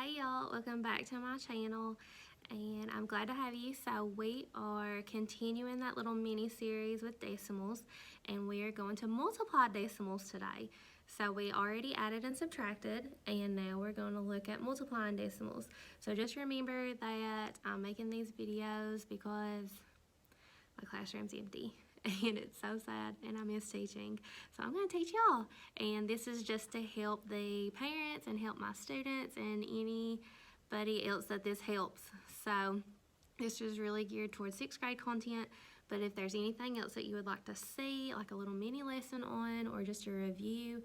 Hey y'all, welcome back to my channel and I'm glad to have you. So we are continuing that little mini series with decimals and we are going to multiply decimals today. So we already added and subtracted and now we're going to look at multiplying decimals. So just remember that I'm making these videos because my classroom's empty and it's so sad and I miss teaching. So I'm going to teach y'all, and this is just to help the parents and help my students and anybody else that this helps. So this is really geared towards 6th grade content, but if there's anything else that you would like to see, like a little mini lesson on or just a review,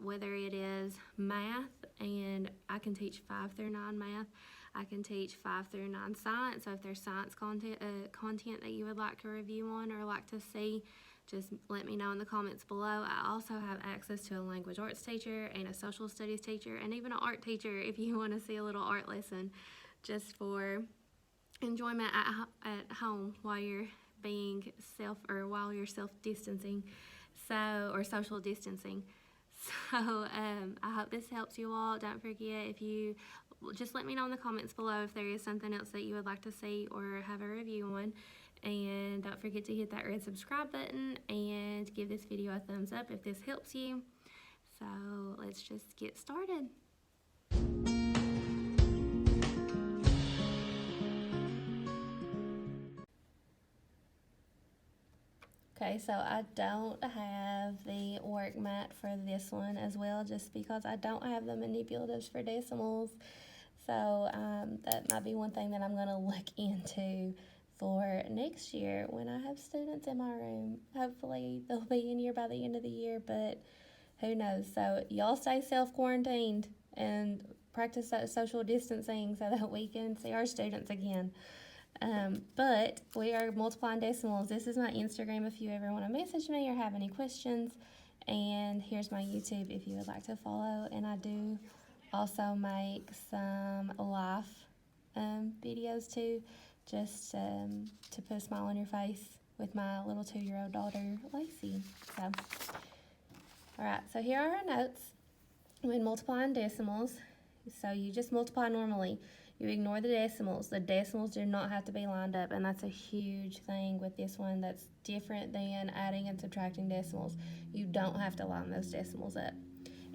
whether it is math, and I can teach 5 through 9 math, I can teach 5 through 9 science. So if there's science content that you would like to review on or like to see, just let me know in the comments below. I also have access to a language arts teacher and a social studies teacher and even an art teacher if you want to see a little art lesson just for enjoyment at home while you're being while you're self-distancing, or social distancing. So I hope this helps you all. Don't forget, if you just let me know in the comments below if there is something else that you would like to see or have a review on. And don't forget to hit that red subscribe button and give this video a thumbs up if this helps you. So let's just get started. Okay, so I don't have the work mat for this one as well, just because I don't have the manipulatives for decimals. So that might be one thing that I'm going to look into for next year when I have students in my room. Hopefully they'll be in here by the end of the year, but who knows. So y'all stay self-quarantined and practice that social distancing so that we can see our students again. But we are multiplying decimals. This is my Instagram if you ever want to message me or have any questions. And here's my YouTube if you would like to follow. And I do also make some life videos too, just to put a smile on your face with my little 2-year-old daughter, Lacey. So, alright, so here are our notes when multiplying decimals. So you just multiply normally. You ignore the decimals. The decimals do not have to be lined up, and that's a huge thing with this one that's different than adding and subtracting decimals. You don't have to line those decimals up.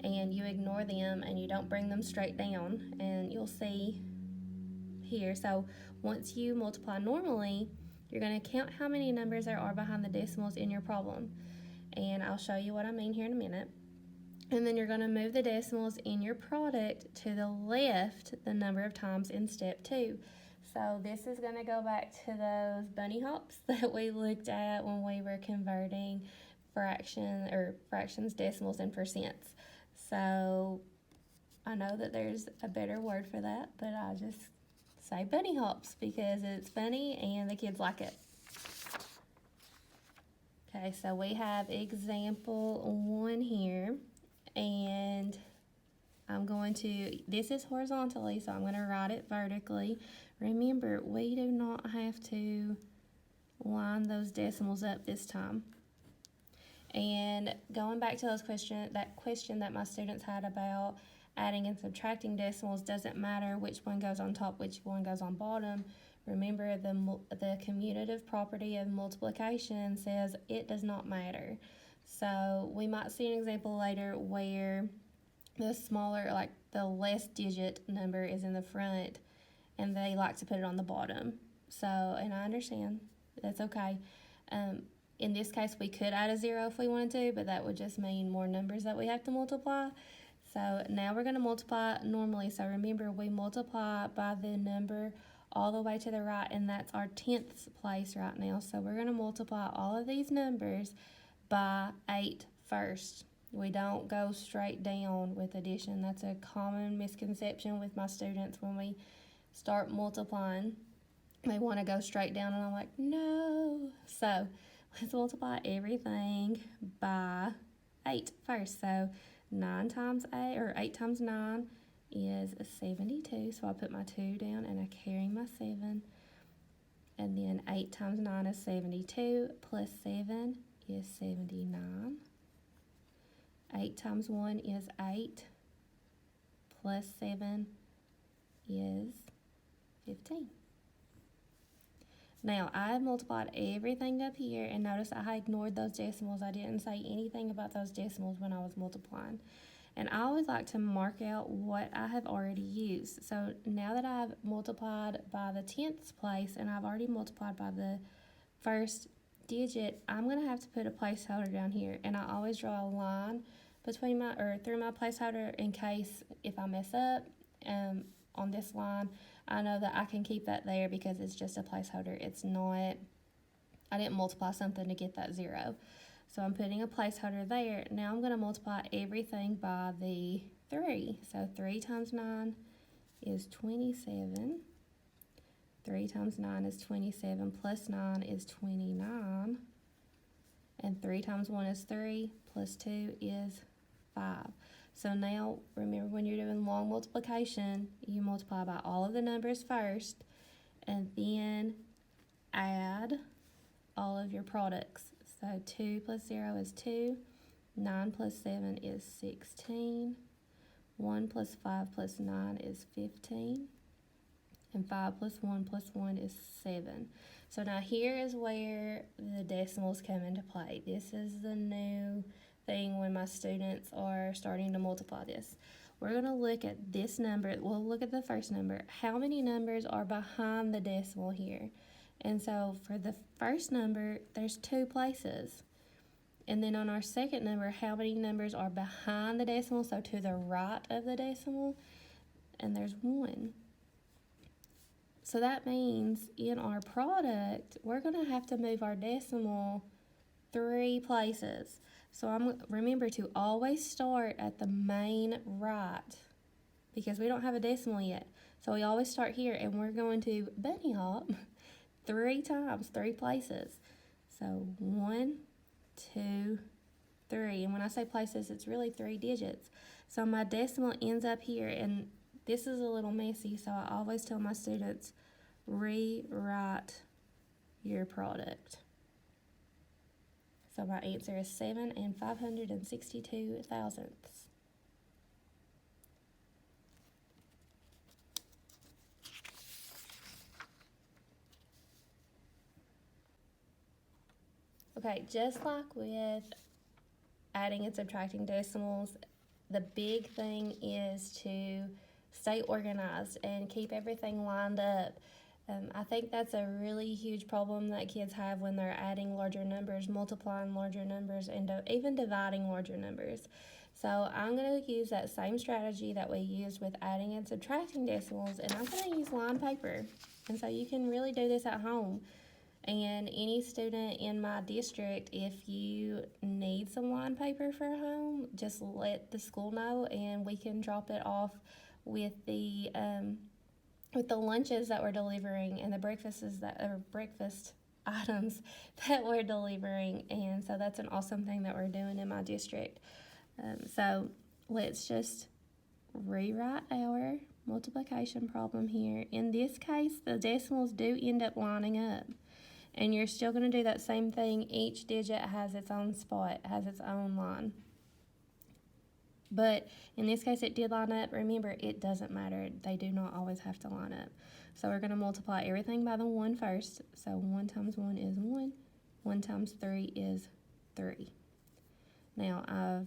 And you ignore them and you don't bring them straight down, and you'll see here. So once you multiply normally, you're going to count how many numbers there are behind the decimals in your problem. And I'll show you what I mean here in a minute. And then you're going to move the decimals in your product to the left the number of times in step 2. So this is going to go back to those bunny hops that we looked at when we were converting fractions, decimals, and percents. So I know that there's a better word for that, but I just say bunny hops because it's funny and the kids like it. Okay, so we have example 1 here. And this is horizontally, so I'm going to write it vertically. Remember, we do not have to line those decimals up this time. And going back to that question that my students had about adding and subtracting decimals, doesn't matter which one goes on top, which one goes on bottom. Remember, the commutative property of multiplication says it does not matter. So we might see an example later where the smaller, like the less digit number is in the front and they like to put it on the bottom. So, and I understand, that's okay. In this case, we could add a 0 if we wanted to, but that would just mean more numbers that we have to multiply. So now we're going to multiply normally. So remember, we multiply by the number all the way to the right, and that's our 10th place right now. So we're going to multiply all of these numbers by 8 first. We don't go straight down with addition. That's a common misconception with my students when we start multiplying. They want to go straight down, and I'm like, no. So let's multiply everything by 8 first. So 9 times 8, or 8 times 9 is 72. So I put my 2 down and I carry my 7. And then 8 times 9 is 72, plus 7 is 79. 8 times 1 is 8, plus 7 is 15. Now, I multiplied everything up here, and notice I ignored those decimals. I didn't say anything about those decimals when I was multiplying. And I always like to mark out what I have already used. So now that I've multiplied by the 10th place, and I've already multiplied by the first digit, I'm going to have to put a placeholder down here. And I always draw a line between through my placeholder in case if I mess up on this line, I know that I can keep that there because it's just a placeholder. It's not, I didn't multiply something to get that 0. So I'm putting a placeholder there. Now I'm going to multiply everything by the 3. So 3 times 9 is 27. 3 times 9 is 27, plus 9 is 29. And 3 times 1 is 3, plus 2 is 5. So now, remember when you're doing long multiplication, you multiply by all of the numbers first, and then add all of your products. So 2 plus 0 is 2, 9 plus 7 is 16, 1 plus 5 plus 9 is 15, and 5 plus 1 plus 1 is 7. So now here is where the decimals come into play. This is the new thing when my students are starting to multiply this. We're going to look at this number. We'll look at the first number. How many numbers are behind the decimal here? And so for the first number, there's 2 places. And then on our second number, how many numbers are behind the decimal, so to the right of the decimal? And there's 1. So that means in our product, we're going to have to move our decimal 3 places. So remember to always start at the main right because we don't have a decimal yet. So we always start here, and we're going to bunny hop 3 times, 3 places. So 1, 2, 3. And when I say places, it's really 3 digits. So my decimal ends up here, and this is a little messy, so I always tell my students, rewrite your product. So my answer is 7 562 thousandths. Okay, just like with adding and subtracting decimals, the big thing is to stay organized and keep everything lined up. I think that's a really huge problem that kids have when they're adding larger numbers, multiplying larger numbers, and even dividing larger numbers. So I'm going to use that same strategy that we used with adding and subtracting decimals, and I'm going to use line paper. And so you can really do this at home. And any student in my district, if you need some line paper for home, just let the school know, and we can drop it off with the lunches that we're delivering and the breakfast items that we're delivering. And so that's an awesome thing that we're doing in my district. So let's just rewrite our multiplication problem here. In this case, the decimals do end up lining up. And you're still going to do that same thing. Each digit has its own spot, has its own line. But in this case, it did line up. Remember, it doesn't matter. They do not always have to line up. So we're going to multiply everything by the 1 first. So 1 times 1 is 1. 1 times 3 is 3. Now I've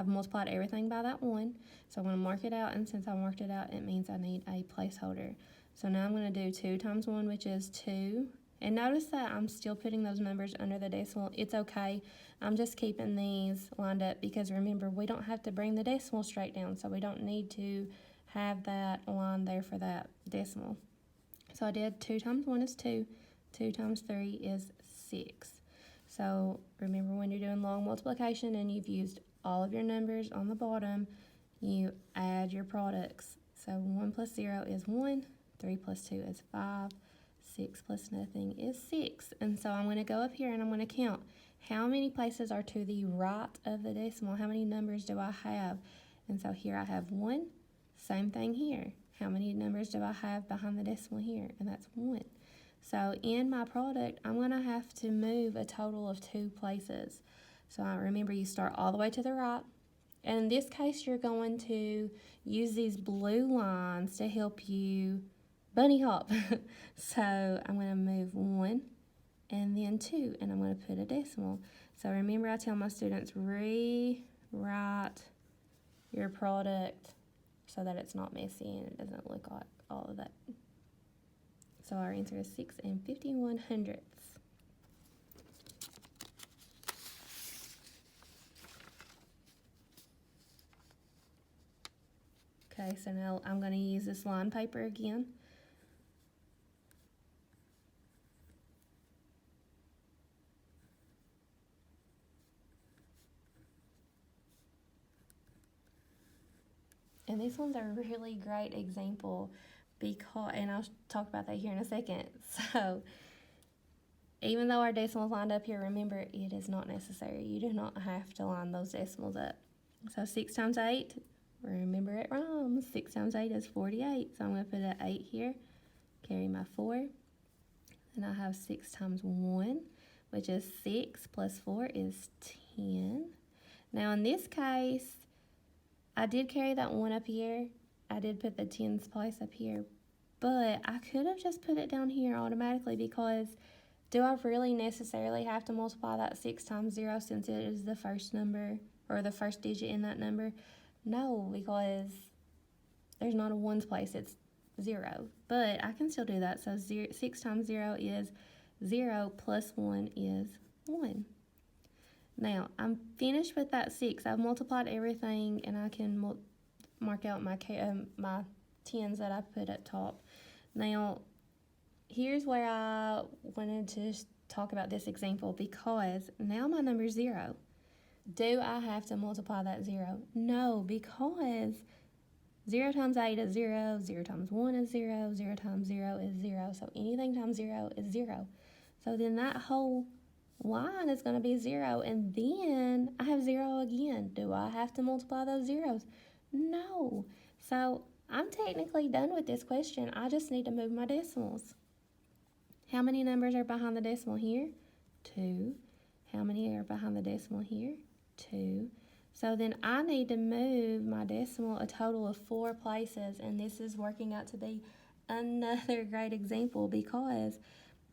multiplied everything by that 1. So I'm going to mark it out. And since I marked it out, it means I need a placeholder. So now I'm going to do 2 times 1, which is 2. And notice that I'm still putting those numbers under the decimal. It's okay. I'm just keeping these lined up because remember, we don't have to bring the decimal straight down, so we don't need to have that line there for that decimal. So I did 2 times 1 is 2. 2 times 3 is 6. So remember, when you're doing long multiplication and you've used all of your numbers on the bottom, you add your products. So 1 plus 0 is 1. 3 plus 2 is 5. 6 plus nothing is 6. And so I'm going to go up here and I'm going to count how many places are to the right of the decimal. How many numbers do I have? And so here I have 1. Same thing here. How many numbers do I have behind the decimal here? And that's 1. So in my product, I'm going to have to move a total of 2 places. So remember, you start all the way to the right, And in this case, you're going to use these blue lines to help you bunny hop. So I'm going to move 1 and then 2, and I'm going to put a decimal. So remember, I tell my students, rewrite your product so that it's not messy and it doesn't look like all of that. So our answer is 6 51/100. Okay, so now I'm going to use this line paper again. And this one's a really great example because, and I'll talk about that here in a second. So even though our decimals lined up here, remember, it is not necessary. You do not have to line those decimals up. So 6 times 8, remember it rhymes. 6 times 8 is 48. So I'm going to put an 8 here, carry my 4. Then I have 6 times 1, which is 6, plus 4 is 10. Now in this case, I did carry that 1 up here. I did put the tens place up here, but I could have just put it down here automatically, because do I really necessarily have to multiply that 6 times 0 since it is the first number or the first digit in that number? No, because there's not a ones place, it's 0. But I can still do that. So 6 times 0 is 0, plus 1 is 1. Now, I'm finished with that 6. I've multiplied everything, and I can mark out my tens that I put up top. Now, here's where I wanted to talk about this example, because now my number is 0. Do I have to multiply that 0? No, because 0 times 8 is 0, 0 times 1 is 0, 0 times 0 is 0. So anything times 0 is 0. So then that whole line is going to be 0, and then I have 0 again. Do I have to multiply those zeros? No. So I'm technically done with this question. I just need to move my decimals. How many numbers are behind the decimal here? 2. How many are behind the decimal here? 2. So then I need to move my decimal a total of 4 places, and this is working out to be another great example, because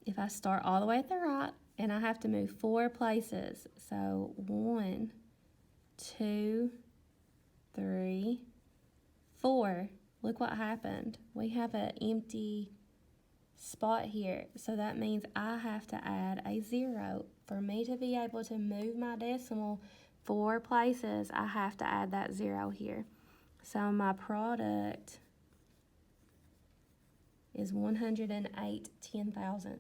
if I start all the way at the right, and I have to move 4 places. So 1, 2, 3, 4. Look what happened. We have an empty spot here. So that means I have to add a 0. For me to be able to move my decimal 4 places, I have to add that 0 here. So my product is 108 10,000ths.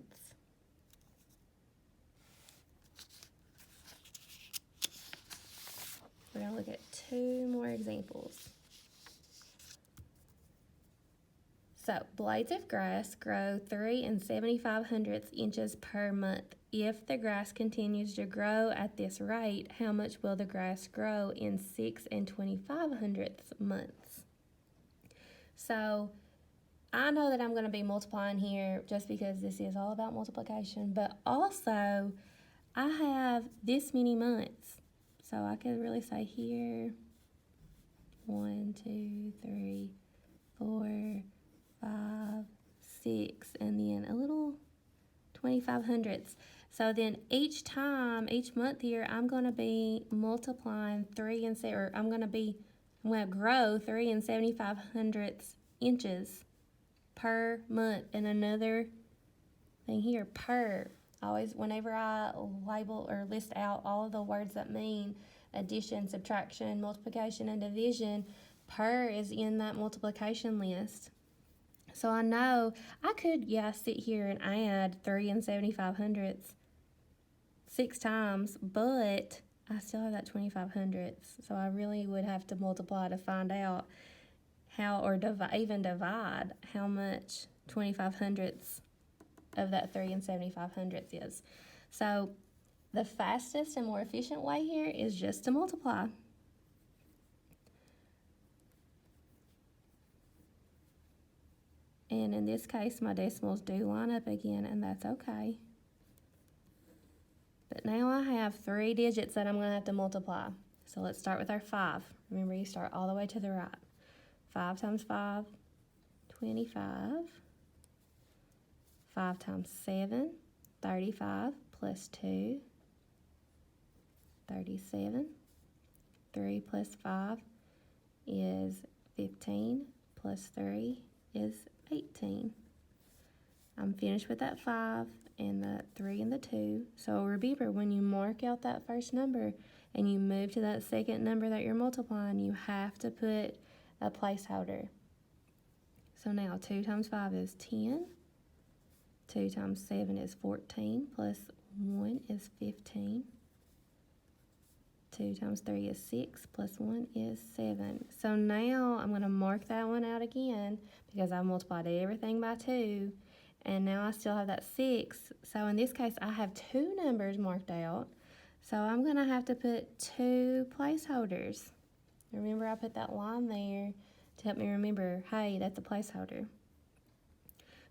We're going to look at 2 more examples. So, blades of grass grow 3 75/100 inches per month. If the grass continues to grow at this rate, how much will the grass grow in 6 25/100 months? So, I know that I'm going to be multiplying here just because this is all about multiplication, but also I have this many months. So I could really say here, 1, 2, 3, 4, 5, 6, and then a little 25/100. So then each month here, I'm going to be multiplying 3 and 7, or I'm going to grow 3 75/100 inches per month. And another thing here, per. Always, whenever I label or list out all of the words that mean addition, subtraction, multiplication, and division, per is in that multiplication list. So I know I could, sit here and add 3 75/100 6 times, but I still have that 25/100. So I really would have to multiply to find out how, or even divide how much 25/100 of that 3 75/100 is. So the fastest and more efficient way here is just to multiply. And in this case, my decimals do line up again, and that's okay. But now I have 3 digits that I'm going to have to multiply. So let's start with our 5. Remember, you start all the way to the right. 5 times 5, 25. 5 times 7, 35, plus 2, 37. 3 plus 5 is 15, plus 3 is 18. I'm finished with that 5 and the 3 and the 2. So remember, when you mark out that first number and you move to that second number that you're multiplying, you have to put a placeholder. So now 2 times 5 is 10. 2 times 7 is 14, plus 1 is 15. 2 times 3 is 6, plus 1 is 7. So now I'm going to mark that one out again because I multiplied everything by 2. And now I still have that 6. So in this case, I have 2 numbers marked out. So I'm going to have to put 2 placeholders. Remember, I put that line there to help me remember, hey, that's a placeholder.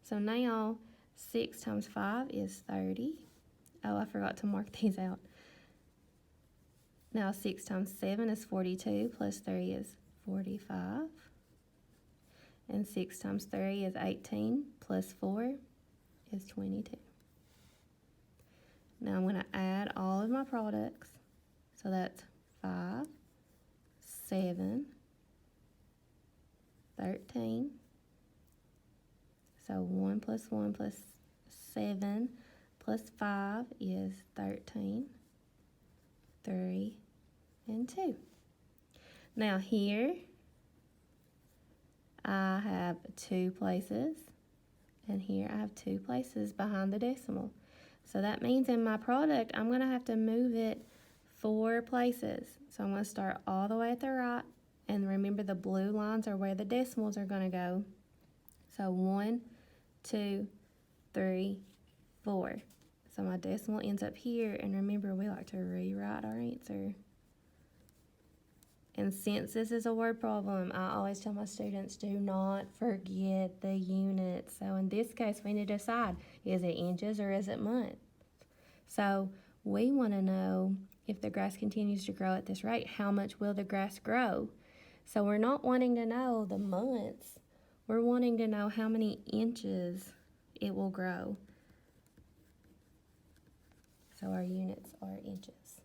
So now 6 times 5 is 30. Oh, I forgot to mark these out. Now 6 times 7 is 42, plus 3 is 45. And 6 times 3 is 18, plus 4 is 22. Now I'm going to add all of my products. So that's 5, 7, 13. So 1 plus 1 plus 7 plus 5 is 13. 3 and 2. Now here I have 2 places, and here I have 2 places behind the decimal. So that means in my product I'm going to have to move it 4 places. So I'm going to start all the way at the right, and remember the blue lines are where the decimals are going to go. So 1, 2, 3, 4. So my decimal ends up here, and remember, we like to rewrite our answer. And since this is a word problem, I always tell my students, do not forget the units. So in this case, we need to decide, is it inches or is it months? So we want to know, if the grass continues to grow at this rate, how much will the grass grow? So we're not wanting to know the months. We're wanting to know how many inches it will grow. So our units are inches.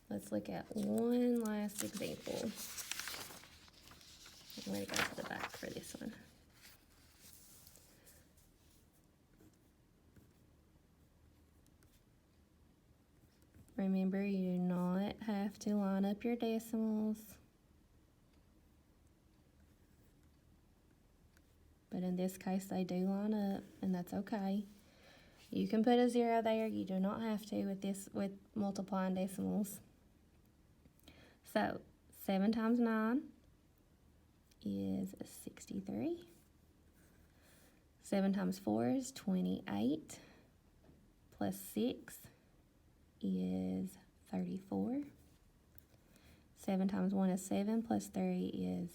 Let's look at one last example. I'm going to go to the back for this one. Remember, you do not have to line up your decimals. But in this case, they do line up, and that's okay. You can put a 0 there. You do not have to with multiplying decimals. So 7 times 9 is 63. 7 times 4 is 28. Plus 6 is 34. 7 times 1 is 7, plus 3 is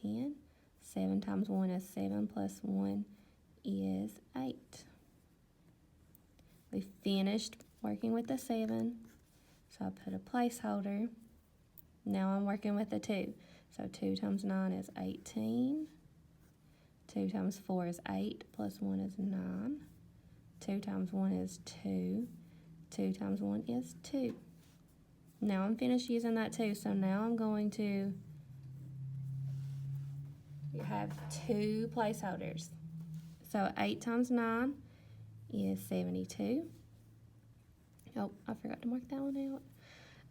10. 7 times 1 is 7, plus 1 is 8. We finished working with the 7, so I put a placeholder. Now I'm working with the 2. So 2 times 9 is 18. 2 times 4 is 8, plus 1 is 9. 2 times 1 is 2. 2 times 1 is 2. Now I'm finished using that 2, so now I'm going to have 2 placeholders. So 8 times 9 is 72. Oh, I forgot to mark that one out.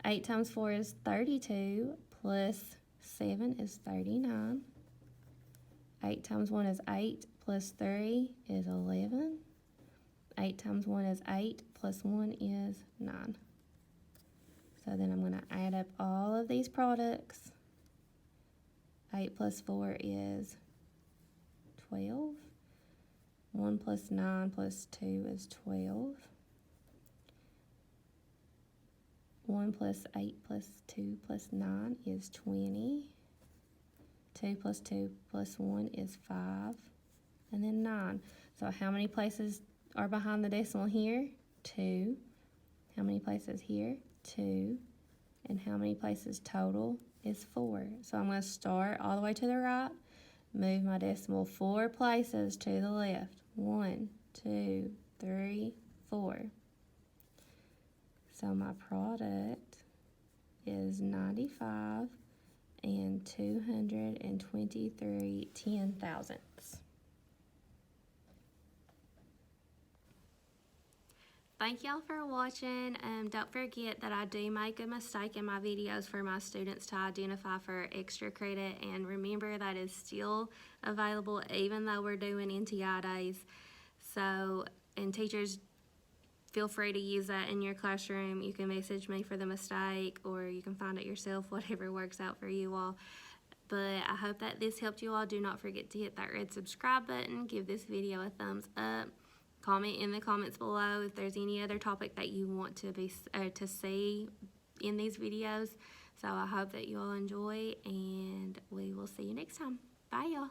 8 times 4 is 32, plus 7 is 39. 8 times 1 is 8, plus 3 is 11. 8 times 1 is 8, plus 1 is 9. So then I'm going to add up all of these products. 8 plus 4 is 12. 1 plus 9 plus 2 is 12. 1 plus 8 plus 2 plus 9 is 20. 2 plus 2 plus 1 is 5. And then 9. So how many places are behind the decimal here? 2. How many places here? 2, and how many places total is 4. So I'm going to start all the way to the right, move my decimal 4 places to the left. 1, 2, 3, 4. So my product is 95 and 223 10,000ths. Thank y'all for watching. Don't forget that I do make a mistake in my videos for my students to identify for extra credit, and remember that is still available even though we're doing NTI days. So, and teachers, feel free to use that in your classroom. You can message me for the mistake, or you can find it yourself, whatever works out for you all. But I hope that this helped you all. Do not forget to hit that red subscribe button, give this video a thumbs up, comment in the comments below if there's any other topic that you want to see in these videos. So I hope that you all enjoy, and we will see you next time. Bye, y'all.